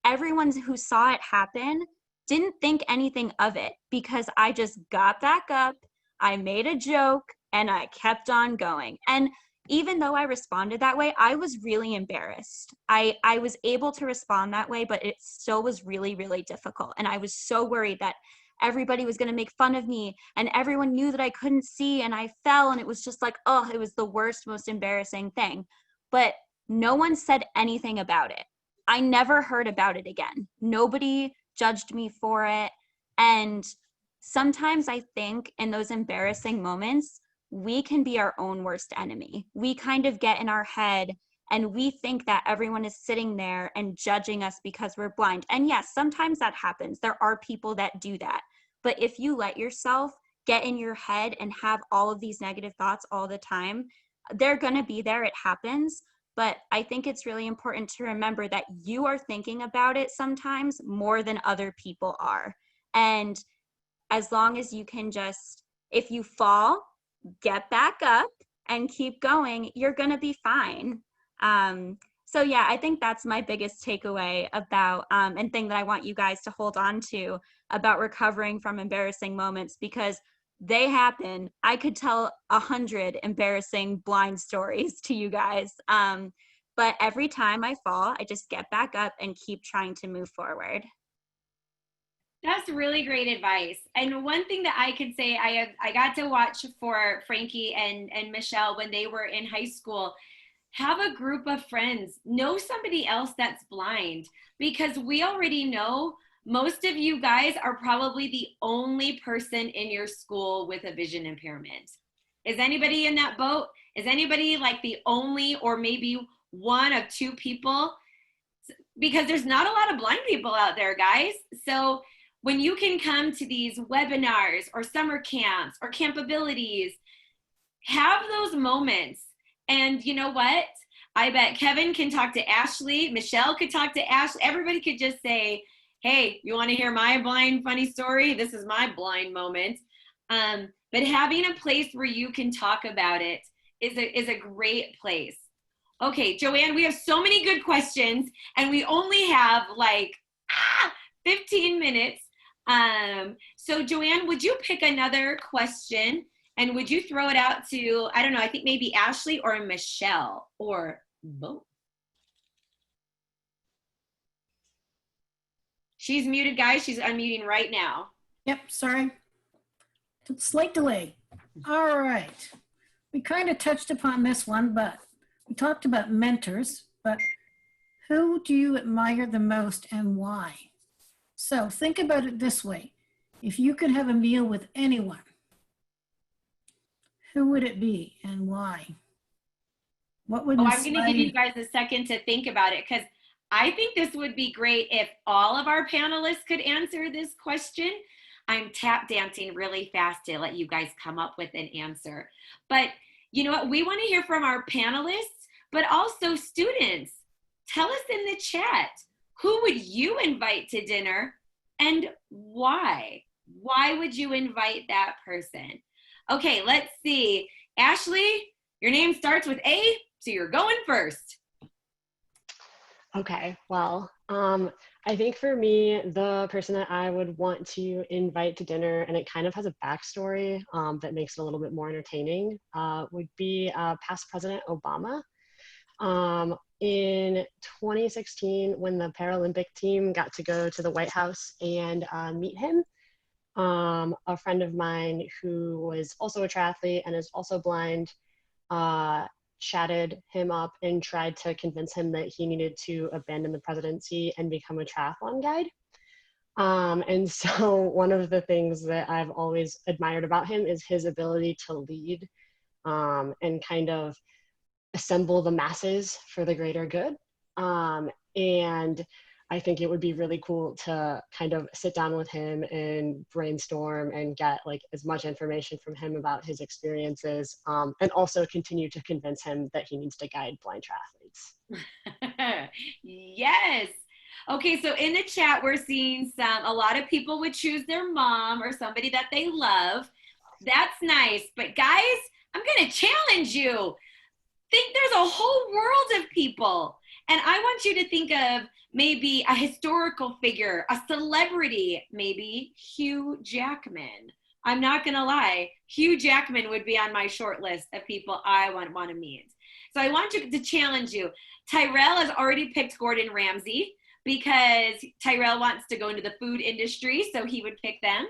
everyone who saw it happen didn't think anything of it because I just got back up, I made a joke, and I kept on going. And even though I responded that way, I was really embarrassed. I was able to respond that way, but it still was really, really difficult. And I was so worried that everybody was going to make fun of me and everyone knew that I couldn't see and I fell and it was just like, oh, it was the worst, most embarrassing thing. But no one said anything about it. I never heard about it again. Nobody judged me for it. And sometimes I think in those embarrassing moments, we can be our own worst enemy. We kind of get in our head and we think that everyone is sitting there and judging us because we're blind. And yes, sometimes that happens. There are people that do that. But if you let yourself get in your head and have all of these negative thoughts all the time, they're going to be there. It happens. But I think it's really important to remember that you are thinking about it sometimes more than other people are. And as long as you can just, if you fall, get back up and keep going, you're going to be fine. So yeah, I think that's my biggest takeaway about, and thing that I want you guys to hold on to about recovering from embarrassing moments, because they happen. I could tell 100 embarrassing blind stories to you guys. But every time I fall, I just get back up and keep trying to move forward. That's really great advice. And one thing that I could say, I got to watch for Frankie and Michelle when they were in high school. Have a group of friends, know somebody else that's blind, because we already know most of you guys are probably the only person in your school with a vision impairment. Is anybody in that boat? Is anybody like the only, or maybe one of two people? Because there's not a lot of blind people out there, guys. So when you can come to these webinars or summer camps or campabilities, have those moments. And you know what? I bet Kevin can talk to Ashley. Michelle could talk to Ashley. Everybody could just say, hey, you want to hear my blind funny story? This is my blind moment. But having a place where you can talk about it is a great place. Okay, Joanne, we have so many good questions, and we only have like 15 minutes. So Joanne, would you pick another question? And would you throw it out to, I don't know, I think maybe Ashley or Michelle or both? She's muted, guys. She's unmuting right now. Yep, sorry. Slight delay. All right. We kind of touched upon this one, but we talked about mentors, but who do you admire the most and why? So think about it this way. If you could have a meal with anyone, who would it be and why? What would I'm going to give you guys a second to think about it, because I think this would be great if all of our panelists could answer this question. I'm tap dancing really fast to let you guys come up with an answer. But you know what? We want to hear from our panelists, but also students. Tell us in the chat, who would you invite to dinner and why? Why would you invite that person? Okay, let's see. Ashley, your name starts with A, so you're going first. Okay, well, I think for me, the person that I would want to invite to dinner, and it kind of has a backstory that makes it a little bit more entertaining, would be past President Obama. In 2016, when the Paralympic team got to go to the White House and meet him, a friend of mine who was also a triathlete and is also blind chatted him up and tried to convince him that he needed to abandon the presidency and become a triathlon guide. And so one of the things that I've always admired about him is his ability to lead and kind of assemble the masses for the greater good. And I think it would be really cool to kind of sit down with him and brainstorm and get like as much information from him about his experiences, and also continue to convince him that he needs to guide blind triathletes. Yes. Okay, so in the chat, we're seeing a lot of people would choose their mom or somebody that they love. That's nice. But guys, I'm going to challenge you. Think there's a whole world of people. And I want you to think of maybe a historical figure, a celebrity, maybe Hugh Jackman. I'm not going to lie. Hugh Jackman would be on my short list of people I want to meet. So I want you to challenge you. Tyrell has already picked Gordon Ramsay because Tyrell wants to go into the food industry, so he would pick them.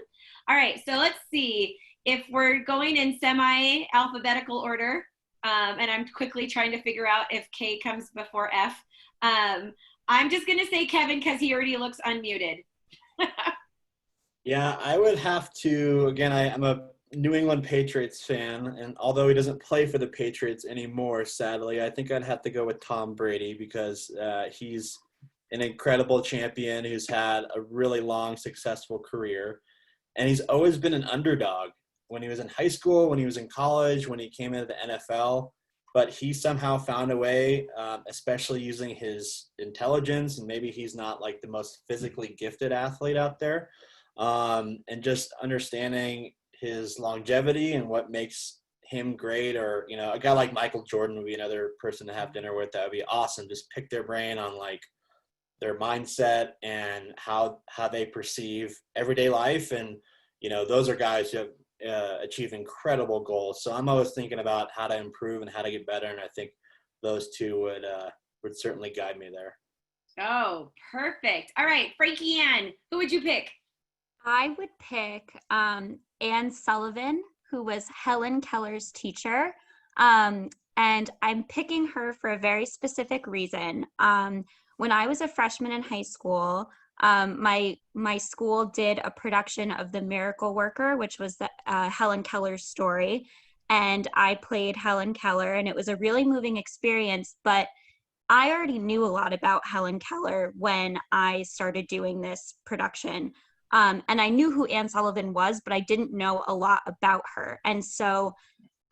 All right, so let's see. If we're going in semi-alphabetical order, and I'm quickly trying to figure out if K comes before F, I'm just going to say Kevin because he already looks unmuted. Yeah, I would have to, again, I'm a New England Patriots fan, and although he doesn't play for the Patriots anymore, sadly, I think I'd have to go with Tom Brady because he's an incredible champion who's had a really long, successful career. And he's always been an underdog when he was in high school, when he was in college, when he came into the NFL. But he somehow found a way, especially using his intelligence, and maybe he's not like the most physically gifted athlete out there, and just understanding his longevity and what makes him great. Or, you know, a guy like Michael Jordan would be another person to have dinner with. That would be awesome. Just pick their brain on like their mindset and how they perceive everyday life. And, you know, those are guys who have achieved incredible goals. So I'm always thinking about how to improve and how to get better. And I think those two would certainly guide me there. Oh, perfect. All right, Frankie Ann, who would you pick? I would pick Anne Sullivan, who was Helen Keller's teacher. And I'm picking her for a very specific reason. When I was a freshman in high school, my school did a production of The Miracle Worker, which was the Helen Keller's story. And I played Helen Keller, and it was a really moving experience. But I already knew a lot about Helen Keller when I started doing this production. And I knew who Anne Sullivan was, but I didn't know a lot about her. And so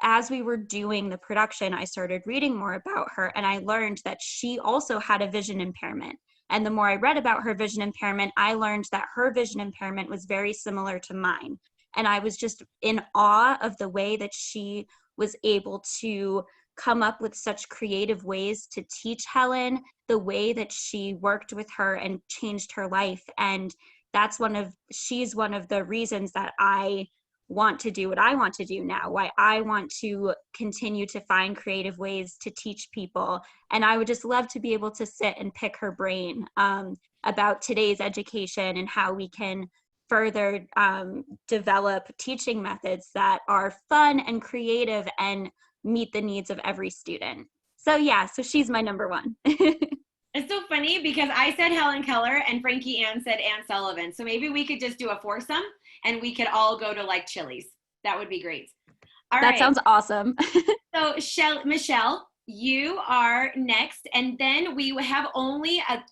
as we were doing the production, I started reading more about her, and I learned that she also had a vision impairment. And the more I read about her vision impairment, I learned that her vision impairment was very similar to mine. And I was just in awe of the way that she was able to come up with such creative ways to teach Helen, the way that she worked with her and changed her life. And she's one of the reasons that I want to do what I want to do now, why I want to continue to find creative ways to teach people. And I would just love to be able to sit and pick her brain about today's education and how we can further develop teaching methods that are fun and creative and meet the needs of every student. So yeah, so she's my number one. It's so funny because I said Helen Keller and Frankie Ann said Anne Sullivan. So maybe we could just do a foursome and we could all go to like Chili's. That would be great. All right. That sounds awesome. So Michelle, you are next. And then we have only a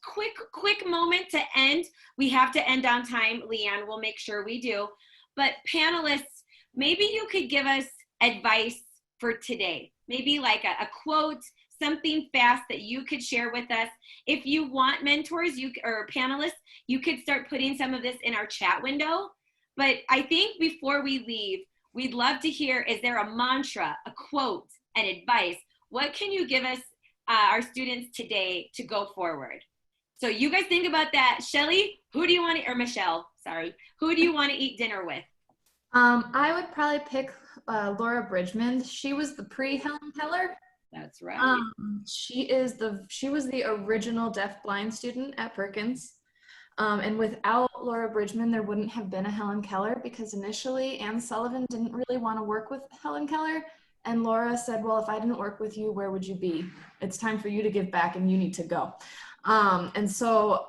quick moment to end. We have to end on time. Leanne will make sure we do. But panelists, maybe you could give us advice for today. Maybe like a quote, something fast that you could share with us. If you want mentors or panelists, you could start putting some of this in our chat window. But I think before we leave, we'd love to hear, is there a mantra, a quote, an advice? What can you give us, our students today, to go forward? So you guys think about that. Shelly, who do you want to, or Michelle, sorry, who do you want to eat dinner with? I would probably pick Laura Bridgman. She was the pre-Helen Keller. That's right. She was the original deaf-blind student at Perkins. And without Laura Bridgman, there wouldn't have been a Helen Keller, because initially Anne Sullivan didn't really want to work with Helen Keller. And Laura said, well, if I didn't work with you, where would you be? It's time for you to give back and you need to go. And so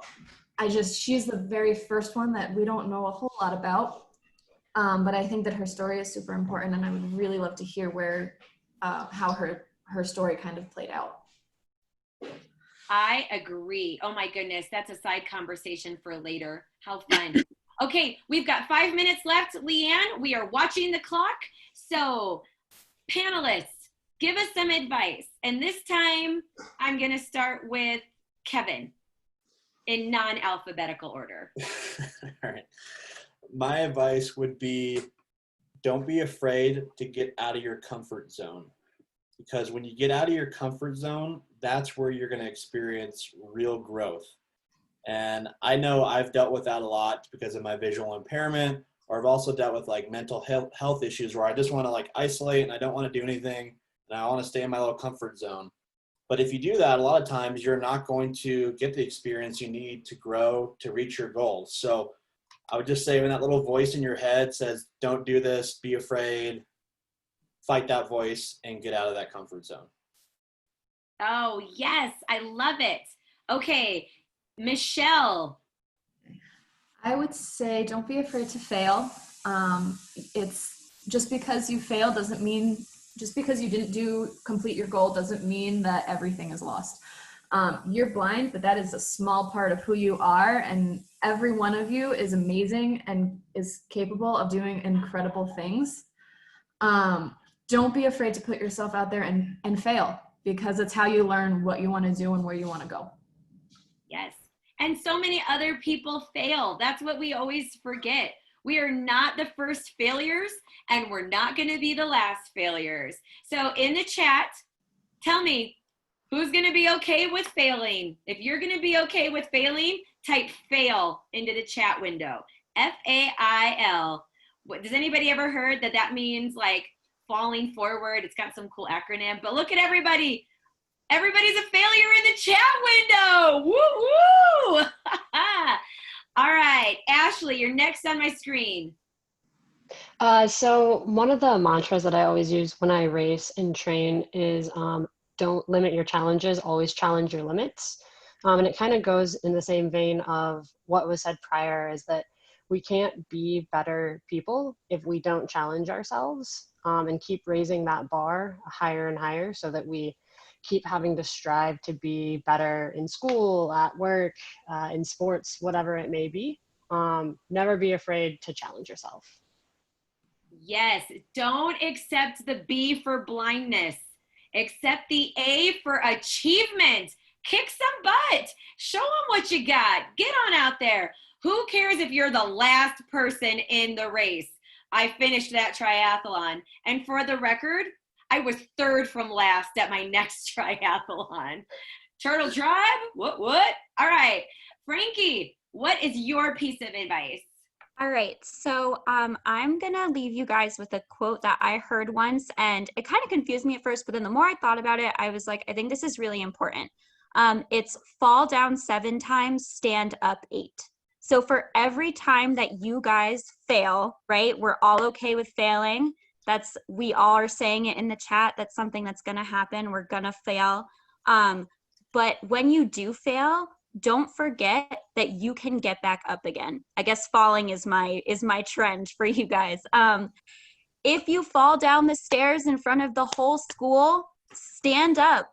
she's the very first one that we don't know a whole lot about. But I think that her story is super important, and I would really love to hear how her story kind of played out. I agree. Oh my goodness, that's a side conversation for later. How fun. Okay, we've got 5 minutes left, Leanne. We are watching the clock. So panelists, give us some advice. And this time I'm gonna start with Kevin in non-alphabetical order. All right. My advice would be, don't be afraid to get out of your comfort zone. Because when you get out of your comfort zone, that's where you're going to experience real growth. And I know I've dealt with that a lot because of my visual impairment, or I've also dealt with like mental health issues where I just want to like isolate and I don't want to do anything and I want to stay in my little comfort zone. But if you do that, a lot of times you're not going to get the experience you need to grow, to reach your goals. So I would just say, when that little voice in your head says, don't do this, be afraid, fight that voice and get out of that comfort zone. Oh, yes. I love it. Okay. Michelle. I would say don't be afraid to fail. It's just because you fail doesn't mean, just because you didn't complete your goal doesn't mean that everything is lost. You're blind, but that is a small part of who you are, and every one of you is amazing and is capable of doing incredible things. Don't be afraid to put yourself out there and fail, because it's how you learn what you want to do and where you want to go. Yes. And so many other people fail. That's what we always forget. We are not the first failures, and we're not going to be the last failures. So in the chat, tell me, who's going to be okay with failing? If you're going to be okay with failing, type fail into the chat window. F-A-I-L. Does anybody ever heard that means like falling forward? It's got some cool acronym, but look at everybody. Everybody's a failure in the chat window. Woo woo! All right, Ashley, you're next on my screen. So one of the mantras that I always use when I race and train is don't limit your challenges, always challenge your limits. And it kind of goes in the same vein of what was said prior, is that we can't be better people if we don't challenge ourselves, and keep raising that bar higher and higher, so that we keep having to strive to be better in school, at work, in sports, whatever it may be. Never be afraid to challenge yourself. Yes, don't accept the B for blindness. Accept the A for achievement. Kick some butt. Show them what you got. Get on out there. Who cares if you're the last person in the race? I finished that triathlon. And for the record, I was third from last at my next triathlon. Turtle Tribe? What? All right. Frankie, what is your piece of advice? All right, so I'm gonna leave you guys with a quote that I heard once, and it kind of confused me at first, but then the more I thought about it, I was like, I think this is really important. It's fall down 7 times, stand up 8. So for every time that you guys fail, right, we're all okay with failing. We all are saying it in the chat. That's something that's gonna happen. We're gonna fail. But when you do fail, don't forget that you can get back up again. I guess falling is my trend for you guys. If you fall down the stairs in front of the whole school, stand up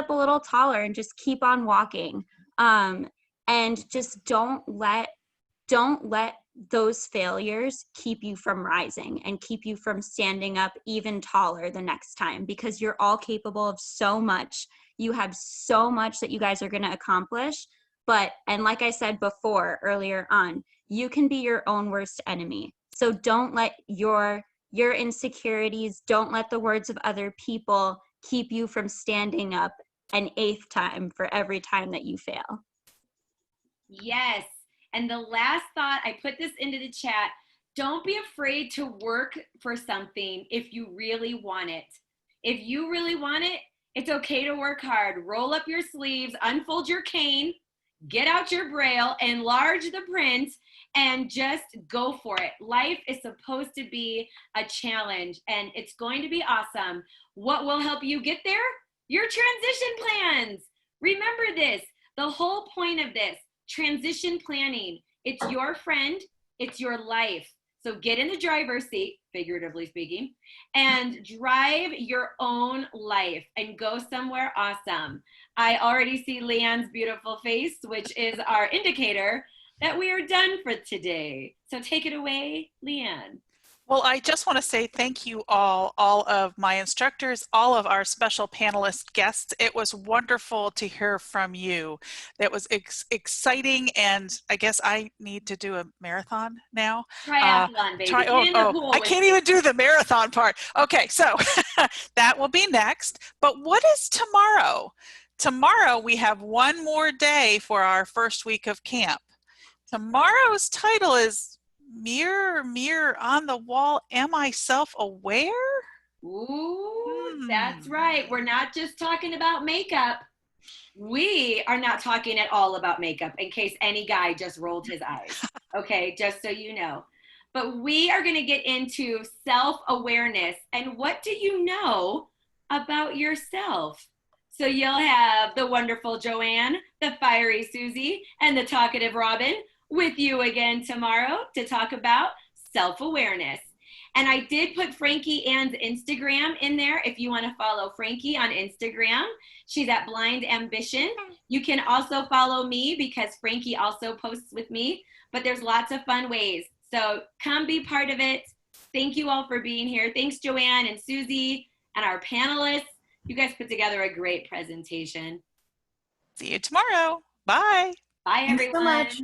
a little taller and just keep on walking. And just don't let those failures keep you from rising and keep you from standing up even taller the next time, because you're all capable of so much. You have so much that you guys are going to accomplish. And like I said before, earlier on, you can be your own worst enemy. So don't let your insecurities, don't let the words of other people keep you from standing up an 8th time for every time that you fail. Yes. And the last thought, I put this into the chat, don't be afraid to work for something if you really want it. If you really want it, it's okay to work hard. Roll up your sleeves, unfold your cane, get out your braille, enlarge the print, and just go for it. Life is supposed to be a challenge, and it's going to be awesome. What will help you get there? Your transition plans. Remember this, the whole point of this, transition planning. It's your friend, it's your life. So get in the driver's seat, figuratively speaking, and drive your own life and go somewhere awesome. I already see Leanne's beautiful face, which is our indicator that we are done for today. So take it away, Leanne. Well, I just want to say thank you all of my instructors, all of our special panelist guests. It was wonderful to hear from you. It was exciting, and I guess I need to do a marathon now. Triathlon, baby. I can't even do the marathon part. Okay, so that will be next. But what is tomorrow? Tomorrow we have one more day for our first week of camp. Tomorrow's title is Mirror, mirror on the wall, am I self-aware? Ooh, that's right. We're not just talking about makeup. We are not talking at all about makeup, in case any guy just rolled his eyes. Okay, just so you know. But we are going to get into self-awareness and what do you know about yourself? So you'll have the wonderful Joanne, the fiery Susie, and the talkative Robin. with you again tomorrow to talk about self-awareness. And I did put Frankie Ann's Instagram in there if you want to follow Frankie on Instagram. She's at Blind Ambition. You can also follow me because Frankie also posts with me, but there's lots of fun ways. So come be part of it. Thank you all for being here. Thanks, Joanne and Susie and our panelists. You guys put together a great presentation. See you tomorrow. Bye. Bye, Thanks everyone. so much.